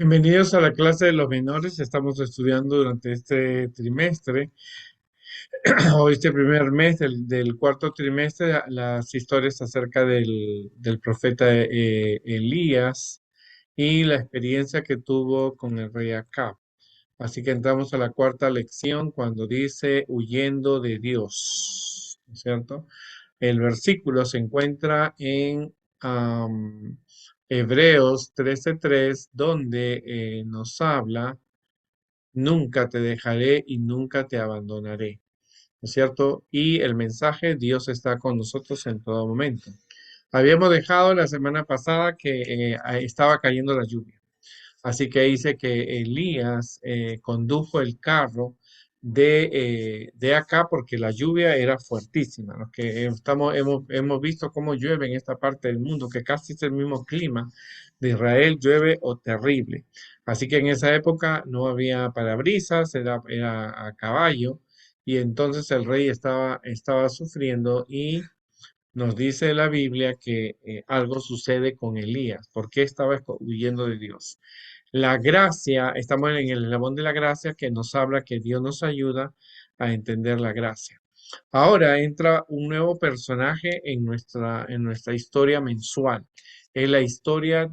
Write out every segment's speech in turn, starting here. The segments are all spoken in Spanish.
Bienvenidos a la clase de los menores. Estamos estudiando durante este trimestre o este primer mes del cuarto trimestre las historias acerca del profeta Elías y la experiencia que tuvo con el rey Acab. Así que entramos a la cuarta lección cuando dice huyendo de Dios, ¿no es cierto? El versículo se encuentra en Hebreos 13:3, donde nos habla, nunca te dejaré y nunca te abandonaré, ¿no es cierto? Y el mensaje, Dios está con nosotros en todo momento. Habíamos dejado la semana pasada que estaba cayendo la lluvia. Así que dice que Elías condujo el carro de acá porque la lluvia era fuertísima. Los que hemos visto cómo llueve en esta parte del mundo, que casi es el mismo clima de Israel, llueve o terrible. Así que en esa época no había parabrisas, era a caballo, y entonces el rey estaba sufriendo y nos dice la Biblia que algo sucede con Elías. ¿Por qué estaba huyendo de Dios? La gracia, estamos en el eslabón de la gracia que nos habla que Dios nos ayuda a entender la gracia. Ahora entra un nuevo personaje en nuestra historia mensual. Es la historia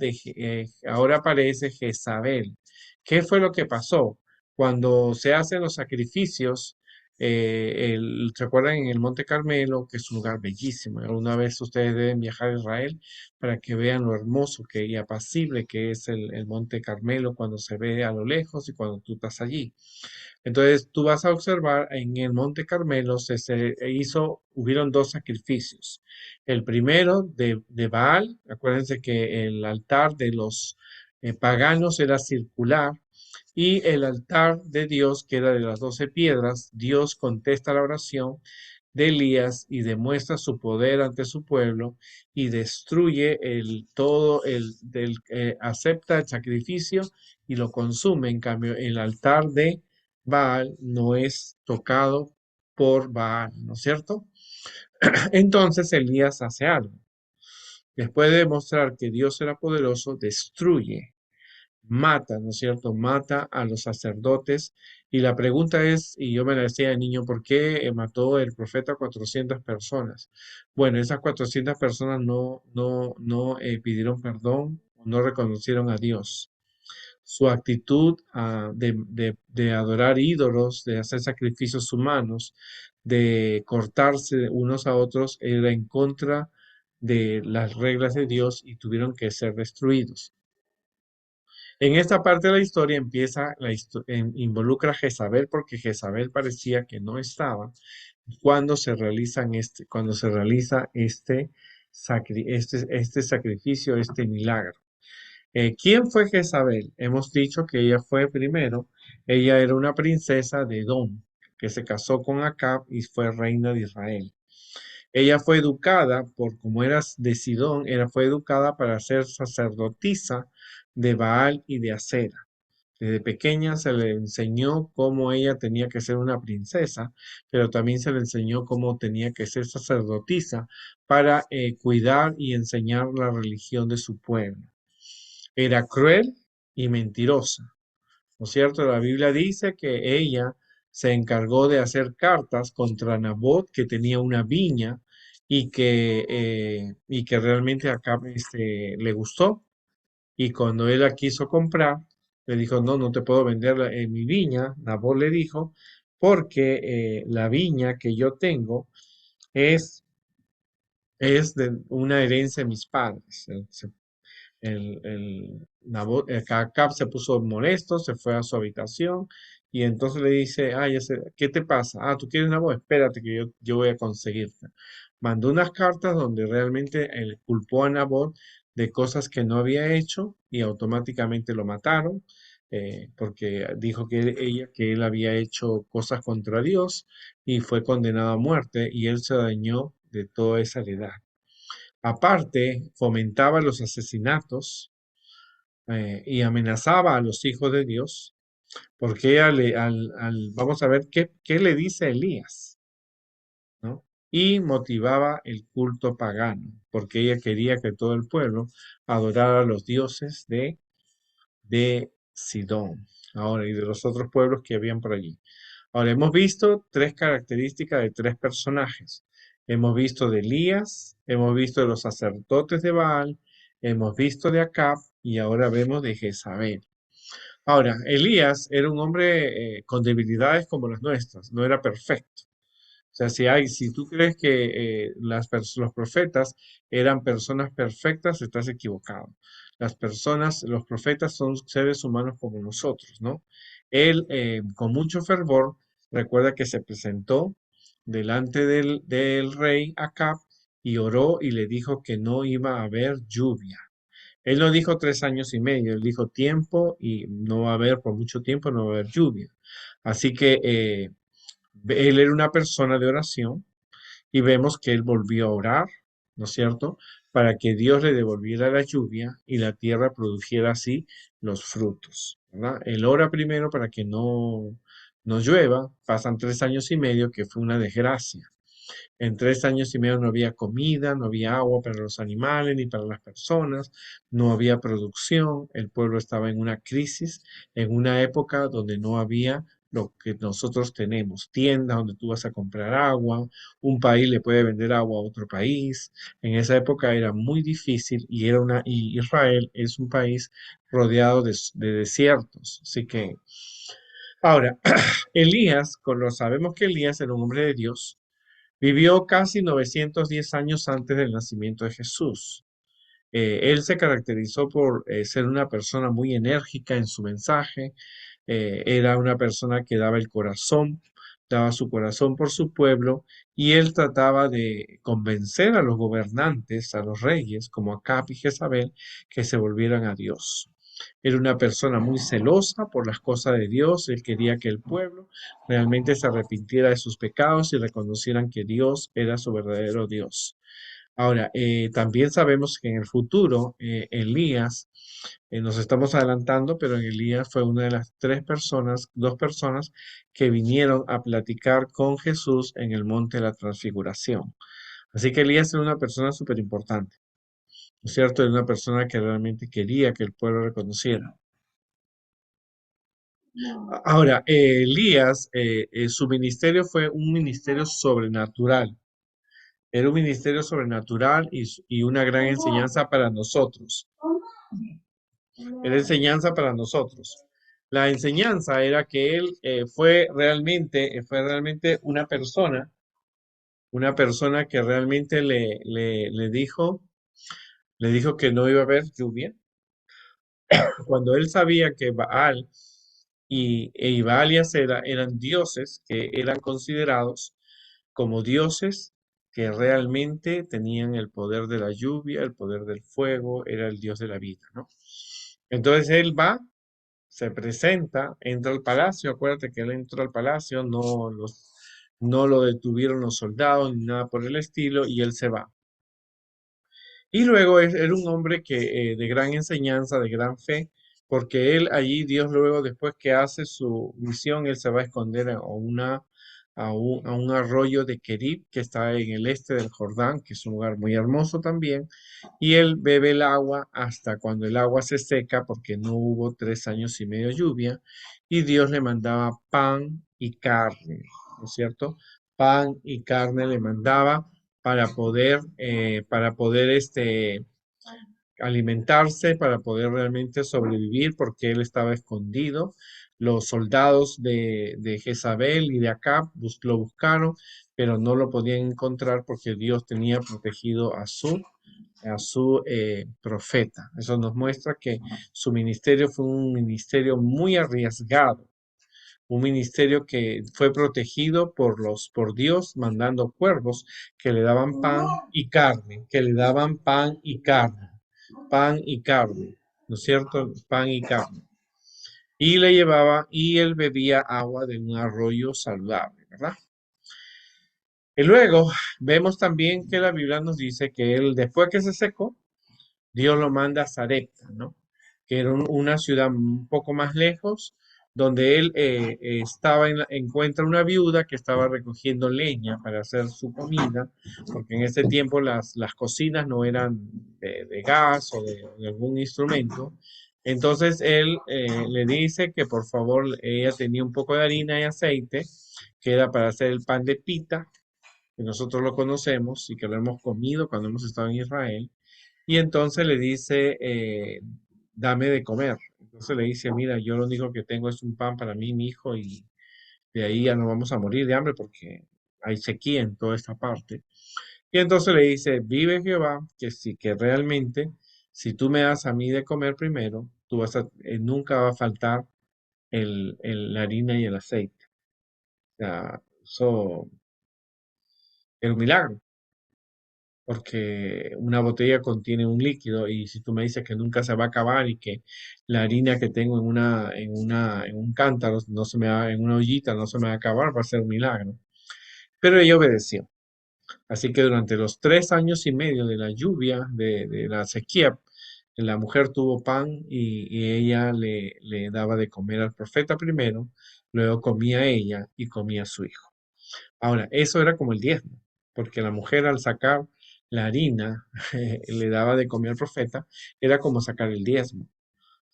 ahora aparece Jezabel. ¿Qué fue lo que pasó? Cuando se hacen los sacrificios, ¿se acuerdan en el Monte Carmelo, que es un lugar bellísimo? Alguna vez ustedes deben viajar a Israel para que vean lo hermoso y apacible que es el Monte Carmelo cuando se ve a lo lejos y cuando tú estás allí. Entonces, tú vas a observar en el Monte Carmelo hubieron dos sacrificios. El primero de Baal, acuérdense que el altar de los paganos era circular y el altar de Dios, que era de las 12 piedras. Dios contesta la oración de Elías y demuestra su poder ante su pueblo y destruye acepta el sacrificio y lo consume. En cambio, el altar de Baal no es tocado por Baal, ¿no es cierto? Entonces Elías hace algo. Después de demostrar que Dios era poderoso, destruye, mata, ¿no es cierto? Mata a los sacerdotes. Y la pregunta es, y yo me la decía de niño, ¿por qué mató el profeta a 400 personas? Bueno, esas 400 personas no pidieron perdón, no reconocieron a Dios. Su actitud de adorar ídolos, de hacer sacrificios humanos, de cortarse unos a otros, era en contra de las reglas de Dios y tuvieron que ser destruidos. En esta parte de la historia involucra a Jezabel porque Jezabel parecía que no estaba cuando se realiza este sacrificio, este milagro. ¿Quién fue Jezabel? Hemos dicho que ella fue primero, ella era una princesa de Edom, que se casó con Acab y fue reina de Israel. Ella fue educada, como era de Sidón, fue educada para ser sacerdotisa de Baal y de Acera. Desde pequeña se le enseñó cómo ella tenía que ser una princesa, pero también se le enseñó cómo tenía que ser sacerdotisa para cuidar y enseñar la religión de su pueblo. Era cruel y mentirosa, ¿no es cierto? La Biblia dice que ella se encargó de hacer cartas contra Nabot, que tenía una viña y que realmente acá le gustó. Y cuando él la quiso comprar, le dijo, no, no te puedo vender mi viña. Nabot le dijo, porque la viña que yo tengo es, es de una herencia de mis padres. Acab se puso molesto, se fue a su habitación y entonces le dice, ¿qué te pasa? Ah, ¿tú quieres Nabot? Espérate que yo voy a conseguirte. Mandó unas cartas donde realmente él culpó a Nabot de cosas que no había hecho y automáticamente lo mataron porque dijo que él había hecho cosas contra Dios y fue condenado a muerte y él se dañó de toda esa heredad. Aparte, fomentaba los asesinatos y amenazaba a los hijos de Dios, porque vamos a ver qué le dice Elías, ¿no? Y motivaba el culto pagano, porque ella quería que todo el pueblo adorara a los dioses Sidón. Ahora, y de los otros pueblos que habían por allí. Ahora, hemos visto tres características de tres personajes. Hemos visto de Elías, hemos visto de los sacerdotes de Baal, hemos visto de Acab y ahora vemos de Jezabel. Ahora, Elías era un hombre con debilidades como las nuestras, no era perfecto. O sea, si tú crees que los profetas eran personas perfectas, estás equivocado. Los profetas son seres humanos como nosotros, ¿no? Él, con mucho fervor, recuerda que se presentó delante del rey Acab y oró y le dijo que no iba a haber lluvia. Él no dijo 3 años y medio, él dijo tiempo y no va a haber, por mucho tiempo no va a haber lluvia. Así que él era una persona de oración y vemos que él volvió a orar, ¿no es cierto? Para que Dios le devolviera la lluvia y la tierra produjera así los frutos, ¿verdad? Él ora primero para que no llueva, pasan 3 años y medio, que fue una desgracia. En 3 años y medio no había comida, no había agua para los animales ni para las personas, no había producción, el pueblo estaba en una crisis, en una época donde no había lo que nosotros tenemos, tiendas donde tú vas a comprar agua, un país le puede vender agua a otro país. En esa época era muy difícil y Israel es un país rodeado de desiertos. Así que ahora, Elías, lo sabemos que Elías era un hombre de Dios. Vivió casi 910 años antes del nacimiento de Jesús. Él se caracterizó por ser una persona muy enérgica en su mensaje. Era una persona que daba su corazón por su pueblo y él trataba de convencer a los gobernantes, a los reyes, como Acab y Jezabel, que se volvieran a Dios. Era una persona muy celosa por las cosas de Dios. Él quería que el pueblo realmente se arrepintiera de sus pecados y reconocieran que Dios era su verdadero Dios. Ahora, también sabemos que en el futuro, Elías, nos estamos adelantando, pero Elías fue una de las dos personas que vinieron a platicar con Jesús en el monte de la transfiguración. Así que Elías era una persona súper importante, ¿no es cierto? Era una persona que realmente quería que el pueblo reconociera. Ahora, Elías, su ministerio fue un ministerio sobrenatural. Era un ministerio sobrenatural y una gran enseñanza para nosotros. Era enseñanza para nosotros. La enseñanza era que él fue realmente una persona que realmente le dijo que no iba a haber lluvia. Cuando él sabía que Baal y Baal y Acera eran dioses que eran considerados como dioses que realmente tenían el poder de la lluvia, el poder del fuego, era el dios de la vida, ¿no? Entonces él va, se presenta, entra al palacio, acuérdate que él entró al palacio, no lo detuvieron los soldados ni nada por el estilo, y él se va. Y luego era un hombre de gran enseñanza, de gran fe, porque él allí, Dios luego, después que hace su misión, él se va a esconder a un arroyo de Kerib, que está en el este del Jordán, que es un lugar muy hermoso también, y él bebe el agua hasta cuando el agua se seca, porque no hubo 3 años y medio lluvia, y Dios le mandaba pan y carne, ¿no es cierto? Pan y carne le mandaba para poder alimentarse, para poder realmente sobrevivir, porque él estaba escondido. Los soldados de Jezabel y de Acab lo buscaron, pero no lo podían encontrar porque Dios tenía protegido a su profeta. Eso nos muestra que su ministerio fue un ministerio muy arriesgado, un ministerio que fue protegido por Dios, mandando cuervos que le daban pan y carne, que le daban pan y carne, ¿no es cierto? Pan y carne. Y le llevaba, y él bebía agua de un arroyo saludable, ¿verdad? Y luego vemos también que la Biblia nos dice que él, después que se secó, Dios lo manda a Sarepta, ¿no? Que era una ciudad un poco más lejos, donde él encuentra una viuda que estaba recogiendo leña para hacer su comida, porque en ese tiempo las cocinas no eran de gas o de algún instrumento, Entonces él le dice que por favor ella tenía un poco de harina y aceite, que era para hacer el pan de pita, que nosotros lo conocemos y que lo hemos comido cuando hemos estado en Israel. Y entonces le dice, dame de comer. Entonces le dice, mira, yo lo único que tengo es un pan para mí y mi hijo y de ahí ya no vamos a morir de hambre porque hay sequía en toda esta parte. Y entonces le dice, vive Jehová, que sí, que realmente, si tú me das a mí de comer primero, nunca va a faltar la harina y el aceite. O sea, eso es un milagro, porque una botella contiene un líquido y si tú me dices que nunca se va a acabar y que la harina que tengo en un cántaro no se me va, en una ollita no se me va a acabar, va a ser un milagro. Pero ella obedeció. Así que durante los 3 años y medio de la lluvia, de la sequía, la mujer tuvo pan y ella le daba de comer al profeta primero, luego comía ella y comía su hijo. Ahora, eso era como el diezmo, porque la mujer al sacar la harina le daba de comer al profeta, era como sacar el diezmo.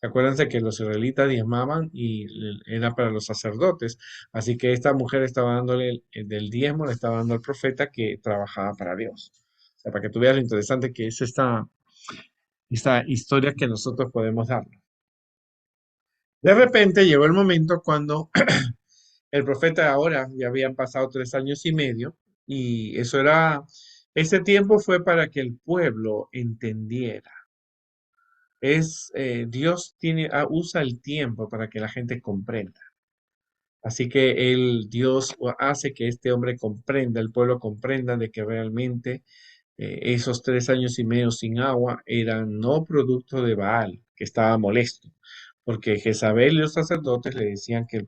Acuérdense que los israelitas diezmaban y era para los sacerdotes. Así que esta mujer estaba dándole del diezmo, le estaba dando al profeta que trabajaba para Dios. O sea, para que tú veas lo interesante que es esta historia que nosotros podemos dar. De repente llegó el momento cuando el profeta ahora ya habían pasado 3 años y medio y ese tiempo fue para que el pueblo entendiera. Dios usa el tiempo para que la gente comprenda. Así que Dios hace que este hombre comprenda, el pueblo comprenda de que realmente esos 3 años y medio sin agua eran no producto de Baal, que estaba molesto, porque Jezabel y los sacerdotes le decían que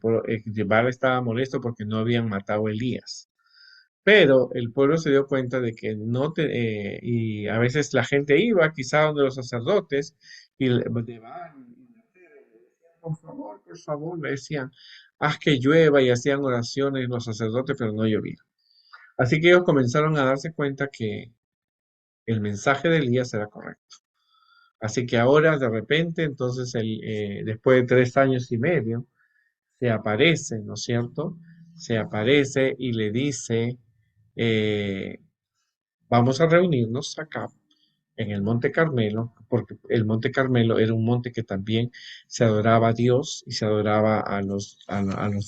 que Baal estaba molesto porque no habían matado a Elías. Pero el pueblo se dio cuenta de que y a veces la gente iba quizá donde los sacerdotes y de Baal, y le decían, por favor, le decían, haz que llueva y hacían oraciones los sacerdotes, pero no llovía. Así que ellos comenzaron a darse cuenta que el mensaje de Elías era correcto. Así que ahora de repente, entonces, después de 3 años y medio, se aparece, ¿no es cierto? Se aparece y le dice, eh, vamos a reunirnos acá en el Monte Carmelo, porque el Monte Carmelo era un monte que también se adoraba a Dios y se adoraba a los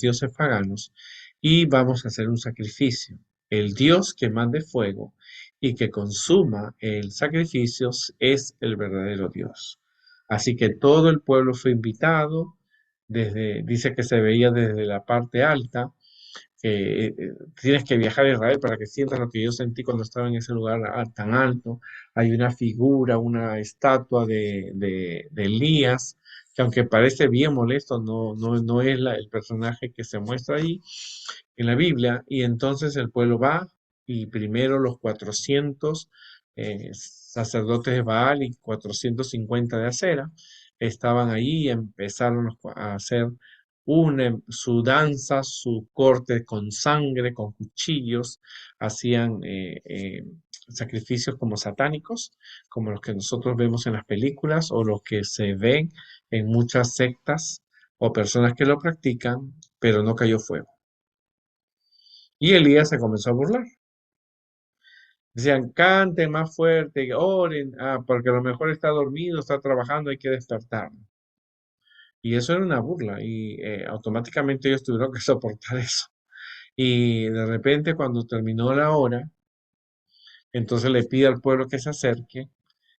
dioses paganos, y vamos a hacer un sacrificio. El Dios que mande fuego y que consuma el sacrificio es el verdadero Dios. Así que todo el pueblo fue invitado, dice que se veía desde la parte alta que tienes que viajar a Israel para que sientas lo que yo sentí cuando estaba en ese lugar tan alto. Hay una figura, una estatua de Elías, que aunque parece bien molesto, no es el personaje que se muestra ahí en la Biblia. Y entonces el pueblo va y primero los 400 sacerdotes de Baal y 450 de Acera estaban ahí y empezaron a hacer su danza, su corte con sangre, con cuchillos, hacían sacrificios como satánicos, como los que nosotros vemos en las películas o los que se ven en muchas sectas o personas que lo practican, pero no cayó fuego. Y Elías se comenzó a burlar. Decían, canten más fuerte, oren, porque a lo mejor está dormido, está trabajando, hay que despertarlo. Y eso era una burla y automáticamente ellos tuvieron que soportar eso. Y de repente cuando terminó la hora, entonces le pide al pueblo que se acerque,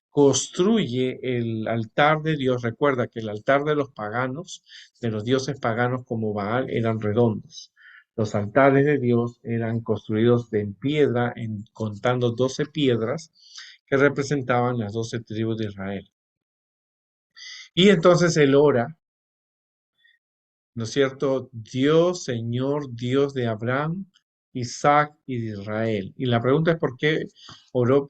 construye el altar de Dios. Recuerda que el altar de los paganos, de los dioses paganos como Baal, eran redondos. Los altares de Dios eran construidos en piedra, contando 12 piedras que representaban las 12 tribus de Israel. Y entonces él ora, ¿no es cierto? Dios, Señor, Dios de Abraham, Isaac y de Israel. Y la pregunta es por qué oró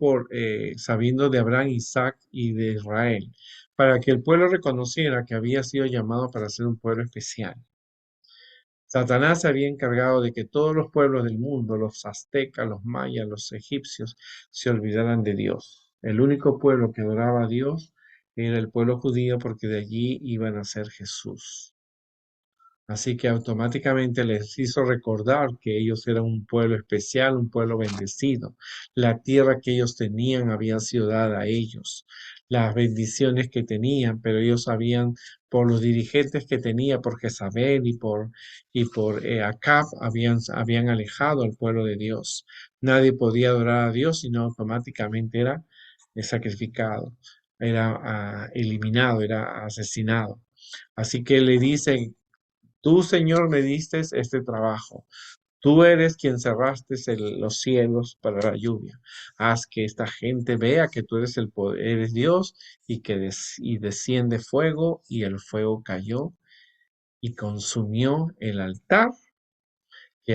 sabiendo de Abraham, Isaac y de Israel, para que el pueblo reconociera que había sido llamado para ser un pueblo especial. Satanás se había encargado de que todos los pueblos del mundo, los aztecas, los mayas, los egipcios, se olvidaran de Dios. El único pueblo que adoraba a Dios era el pueblo judío porque de allí iba a nacer Jesús. Así que automáticamente les hizo recordar que ellos eran un pueblo especial, un pueblo bendecido. La tierra que ellos tenían había sido dada a ellos. Las bendiciones que tenían, pero ellos sabían por los dirigentes que tenía, por Jezabel y por Acab, habían alejado al pueblo de Dios. Nadie podía adorar a Dios, sino automáticamente era sacrificado, era eliminado, era asesinado. Así que le dice: Tú, Señor, me diste este trabajo. Tú eres quien cerraste los cielos para la lluvia. Haz que esta gente vea que tú eres el poder, eres Dios y que desciende fuego, y el fuego cayó y consumió el altar que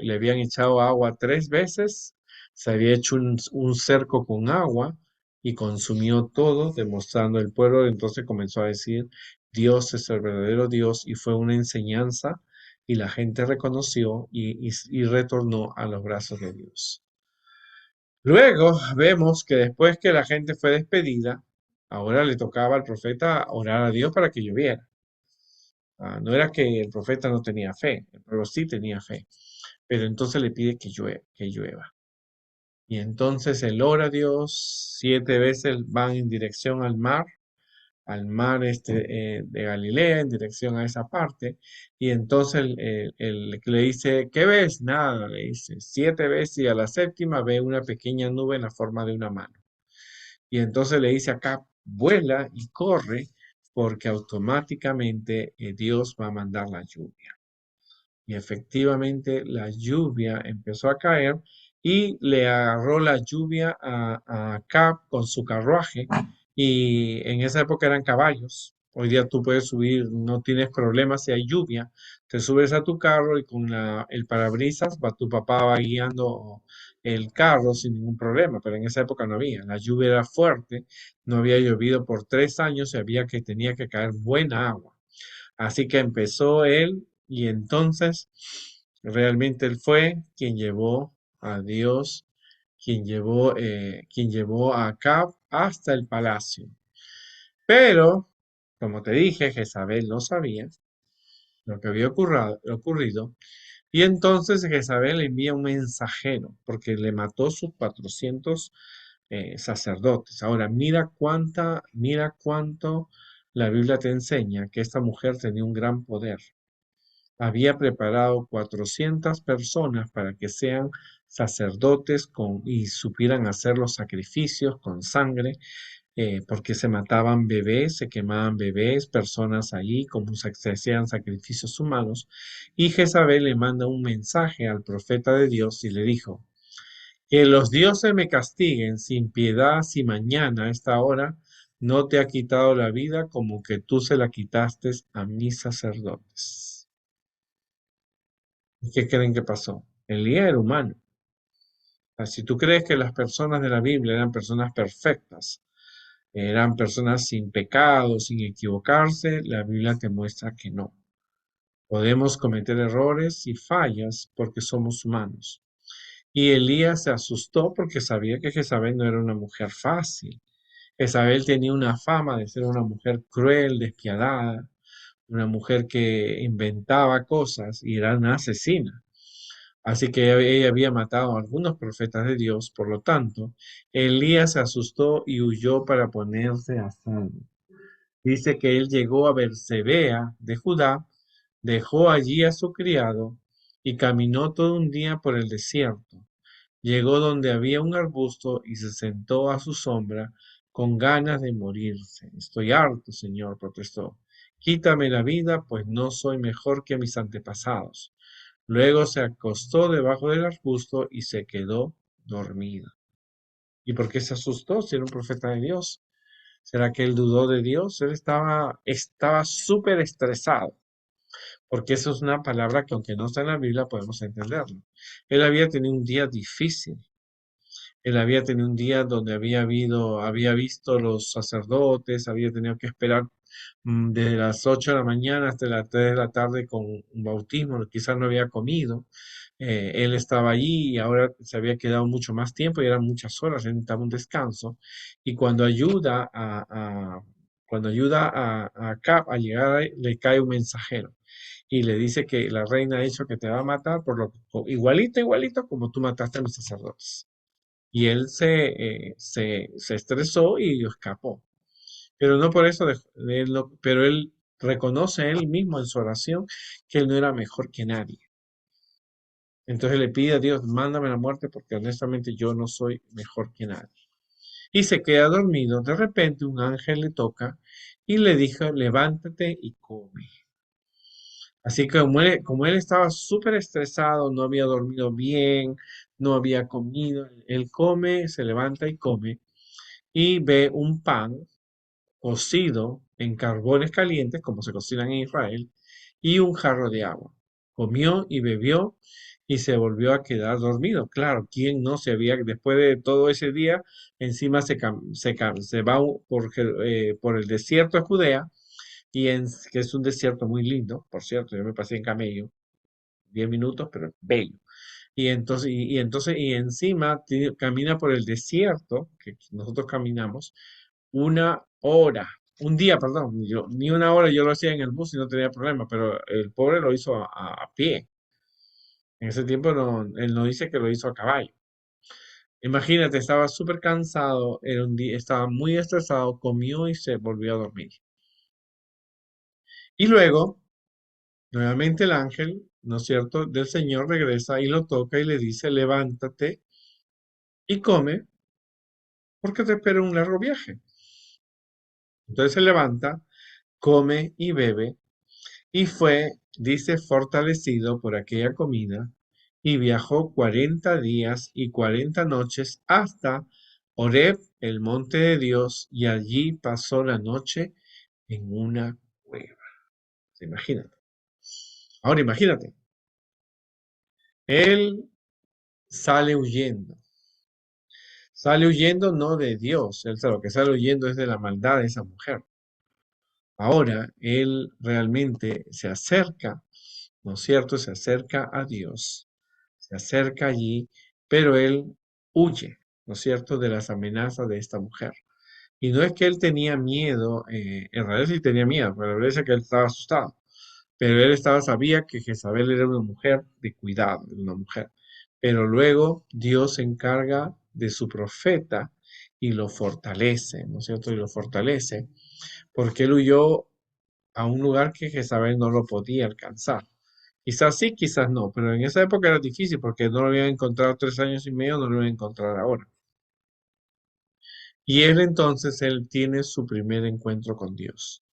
le habían echado agua 3 veces, se había hecho un cerco con agua y consumió todo, demostrando el pueblo. Entonces comenzó a decir: Dios es el verdadero Dios, y fue una enseñanza, y la gente reconoció y retornó a los brazos de Dios. Luego vemos que después que la gente fue despedida, ahora le tocaba al profeta orar a Dios para que lloviera. No era que el profeta no tenía fe, el pueblo sí tenía fe, pero entonces le pide que llueva. Y entonces él ora a Dios, 7 veces van en dirección al mar de Galilea, en dirección a esa parte, y entonces el que le dice: ¿qué ves? Nada, le dice 7 veces, y a la séptima ve una pequeña nube en la forma de una mano. Y entonces le dice acá: vuela y corre, porque automáticamente Dios va a mandar la lluvia. Y efectivamente la lluvia empezó a caer, y le agarró la lluvia a Acab con su carruaje, y en esa época eran caballos. Hoy día tú puedes subir, no tienes problemas si hay lluvia, te subes a tu carro y con el parabrisas tu papá va guiando el carro sin ningún problema, pero en esa época no había. La lluvia era fuerte, no había llovido por 3 años y tenía que caer buena agua. Así que empezó él, y entonces realmente él fue quien llevó a Dios, quien llevó a Acab hasta el palacio. Pero, como te dije, Jezabel no sabía lo que había ocurrido, y entonces Jezabel le envía un mensajero porque le mató sus 400 sacerdotes. Ahora, mira cuánto la Biblia te enseña que esta mujer tenía un gran poder. Había preparado 400 personas para que sean sacerdotes y supieran hacer los sacrificios con sangre, porque se mataban bebés, se quemaban bebés, personas allí, como se hacían sacrificios humanos. Y Jezabel le manda un mensaje al profeta de Dios y le dijo: que los dioses me castiguen sin piedad si mañana a esta hora no te ha quitado la vida como que tú se la quitaste a mis sacerdotes. ¿Y qué creen que pasó? Elías era humano. Si tú crees que las personas de la Biblia eran personas perfectas, eran personas sin pecado, sin equivocarse, la Biblia te muestra que no. Podemos cometer errores y fallas porque somos humanos. Y Elías se asustó porque sabía que Jezabel no era una mujer fácil. Jezabel tenía una fama de ser una mujer cruel, despiadada, una mujer que inventaba cosas y era una asesina. Así que ella había matado a algunos profetas de Dios. Por lo tanto, Elías se asustó y huyó para ponerse a salvo. Dice que él llegó a Bersebea de Judá, dejó allí a su criado y caminó todo un día por el desierto. Llegó donde había un arbusto y se sentó a su sombra con ganas de morirse. Estoy harto, Señor, protestó. Quítame la vida, pues no soy mejor que mis antepasados. Luego se acostó debajo del arbusto y se quedó dormido. ¿Y por qué se asustó si era un profeta de Dios? ¿Será que él dudó de Dios? Él estaba súper estresado, porque eso es una palabra que, aunque no está en la Biblia, podemos entenderlo. Él había tenido un día difícil. Él había tenido un día donde había visto los sacerdotes, había tenido que esperar desde las 8 de la mañana hasta las 3 de la tarde con un bautismo, quizás no había comido. Él estaba allí y ahora se había quedado mucho más tiempo y eran muchas horas, él necesitaba un descanso. Y cuando ayuda a Cap a llegar ahí, le cae un mensajero y le dice que la reina ha dicho que te va a matar igualito, igualito como tú mataste a mis sacerdotes. Y él se estresó y escapó. Pero no por eso, pero él reconoce él mismo en su oración que él no era mejor que nadie. Entonces le pide a Dios, mándame la muerte porque honestamente yo no soy mejor que nadie. Y se queda dormido. De repente un ángel le toca y le dijo, levántate y come. Así que como él estaba súper estresado, no había dormido bien, no había comido, él come, se levanta y come y ve un pan cocido en carbones calientes, como se cocinan en Israel, y un jarro de agua. Comió y bebió y se volvió a quedar dormido. Claro, ¿quién no se había, después de todo ese día, encima se va por el desierto de Judea, que es un desierto muy lindo, por cierto, yo me pasé en camello, 10 minutos, pero bello. Y encima camina por el desierto, que nosotros caminamos, una hora, un día, perdón, ni una hora yo lo hacía en el bus y no tenía problema, pero el pobre lo hizo a pie. En ese tiempo él no dice que lo hizo a caballo. Imagínate, estaba súper cansado, era un día, estaba muy estresado, comió y se volvió a dormir. Y luego, nuevamente el ángel, ¿no es cierto?, del Señor regresa y lo toca y le dice, levántate y come, porque te espera un largo viaje. Entonces se levanta, come y bebe. Y fue, dice, fortalecido por aquella comida, y viajó 40 días y 40 noches hasta Horeb, el monte de Dios, y allí pasó la noche en una cueva. Imagínate. Ahora imagínate, él sale huyendo. Sale huyendo no de Dios, él sabe lo que sale huyendo es de la maldad de esa mujer. Ahora él realmente se acerca, ¿no es cierto? Se acerca a Dios, se acerca allí, pero él huye, ¿no es cierto?, de las amenazas de esta mujer. Y no es que él tenía miedo, en realidad sí tenía miedo, pero parece que él estaba asustado. Pero él sabía que Jezabel era una mujer de cuidado, una mujer. Pero luego Dios se encarga de su profeta y lo fortalece, ¿no es cierto? Y lo fortalece porque él huyó a un lugar que Jezabel no lo podía alcanzar. Quizás sí, quizás no, pero en esa época era difícil porque no lo habían encontrado 3 años y medio, no lo iban a encontrar ahora. Y él tiene su primer encuentro con Dios,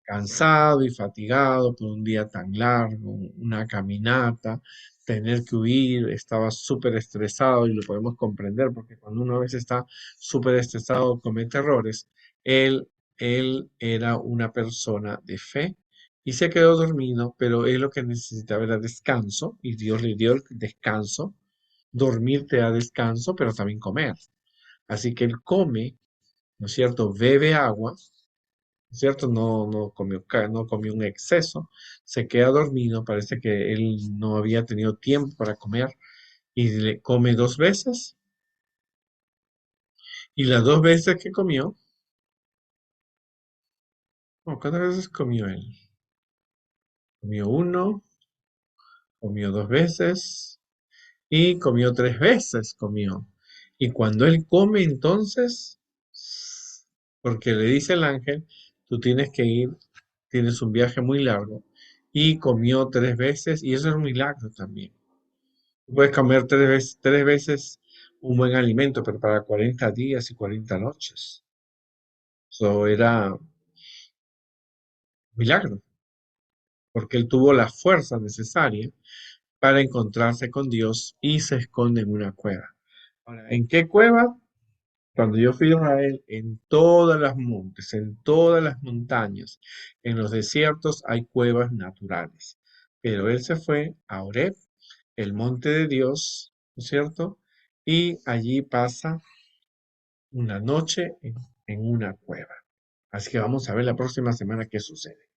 cansado y fatigado por un día tan largo, una caminata, tener que huir, estaba súper estresado y lo podemos comprender porque cuando uno a veces está súper estresado comete errores. Él, él era una persona de fe y se quedó dormido, pero él lo que necesitaba era descanso y Dios le dio el descanso. Dormir te da descanso, pero también comer. Así que él come, ¿no es cierto? Bebe agua, ¿cierto? No comió un exceso, se queda dormido, parece que él no había tenido tiempo para comer y le come 2 veces y las 2 veces que comió, no, ¿cuántas veces comió él? Comió uno, comió 2 veces y comió 3 veces, comió. Y cuando él come entonces, porque le dice el ángel, tú tienes que ir, tienes un viaje muy largo, y comió 3 veces, y eso es un milagro también. Puedes comer 3 veces un buen alimento, pero para 40 días y 40 noches. Eso era un milagro, porque él tuvo la fuerza necesaria para encontrarse con Dios y se esconde en una cueva. Ahora, ¿en qué cueva? Cuando yo fui a Israel, en todas las montes, en todas las montañas, en los desiertos hay cuevas naturales. Pero él se fue a Horeb, el monte de Dios, ¿no es cierto? Y allí pasa una noche en una cueva. Así que vamos a ver la próxima semana qué sucede.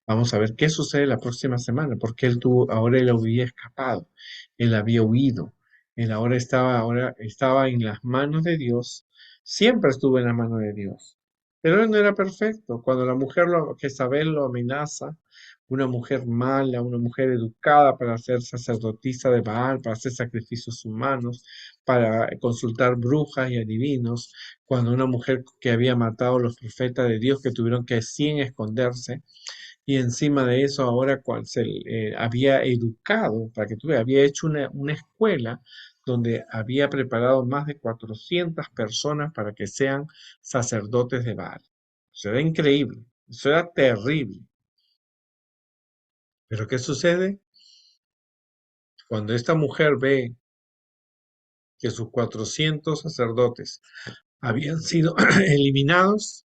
Vamos a ver qué sucede la próxima semana, porque ahora él había escapado, él había huido, él ahora estaba en las manos de Dios, siempre estuvo en las manos de Dios, pero él no era perfecto. Cuando la mujer Jezabel lo amenaza, una mujer mala, una mujer educada para ser sacerdotisa de Baal, para hacer sacrificios humanos, para consultar brujas y adivinos, cuando una mujer que había matado a los profetas de Dios que tuvieron que sin esconderse, y encima de eso, ahora había educado, para que tú veas, había hecho una escuela donde había preparado más de 400 personas para que sean sacerdotes de Baal. Eso era increíble, eso era terrible. Pero ¿qué sucede? Cuando esta mujer ve que sus 400 sacerdotes habían sido eliminados,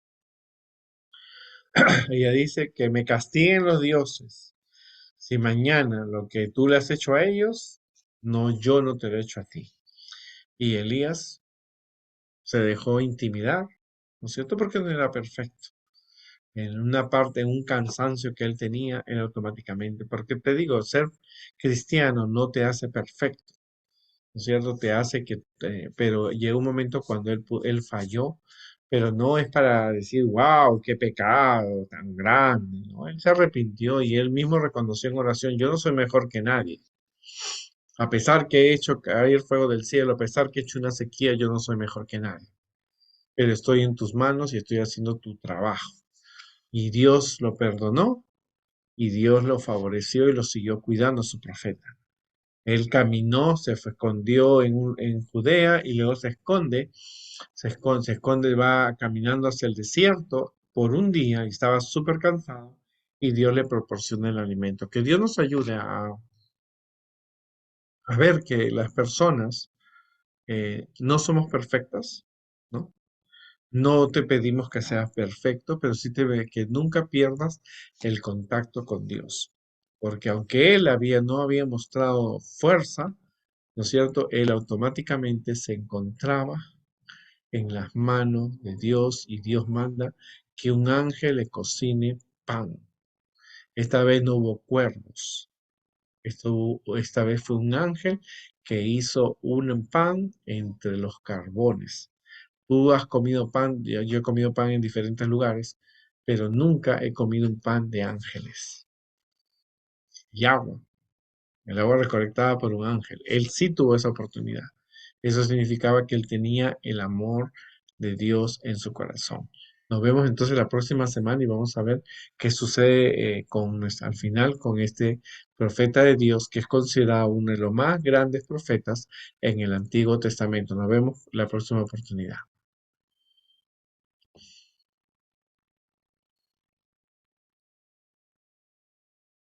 ella dice que me castiguen los dioses. Si mañana lo que tú le has hecho a ellos, no, yo no te lo he hecho a ti. Y Elías se dejó intimidar, ¿no es cierto? Porque no era perfecto. En una parte, en un cansancio que él tenía, él automáticamente, porque te digo, ser cristiano no te hace perfecto, ¿no es cierto? Te hace pero llega un momento cuando él falló, pero no es para decir, wow, qué pecado tan grande, ¿no? Él se arrepintió y él mismo reconoció en oración, yo no soy mejor que nadie. A pesar que he hecho caer fuego del cielo, a pesar que he hecho una sequía, yo no soy mejor que nadie. Pero estoy en tus manos y estoy haciendo tu trabajo. Y Dios lo perdonó y Dios lo favoreció y lo siguió cuidando a su profeta. Él caminó, escondió en Judea y luego se esconde, va caminando hacia el desierto por un día y estaba súper cansado y Dios le proporciona el alimento. Que Dios nos ayude a ver que las personas no somos perfectas, ¿no? No te pedimos que seas perfecto, pero sí que nunca pierdas el contacto con Dios. Porque aunque no había mostrado fuerza, ¿no es cierto? Él automáticamente se encontraba en las manos de Dios y Dios manda que un ángel le cocine pan. Esta vez no hubo cuervos. Esta vez fue un ángel que hizo un pan entre los carbones. Tú has comido pan, yo he comido pan en diferentes lugares, pero nunca he comido un pan de ángeles. Y agua, el agua recolectada por un ángel. Él sí tuvo esa oportunidad. Eso significaba que él tenía el amor de Dios en su corazón. Nos vemos entonces la próxima semana y vamos a ver qué sucede al final con este profeta de Dios que es considerado uno de los más grandes profetas en el Antiguo Testamento. Nos vemos la próxima oportunidad.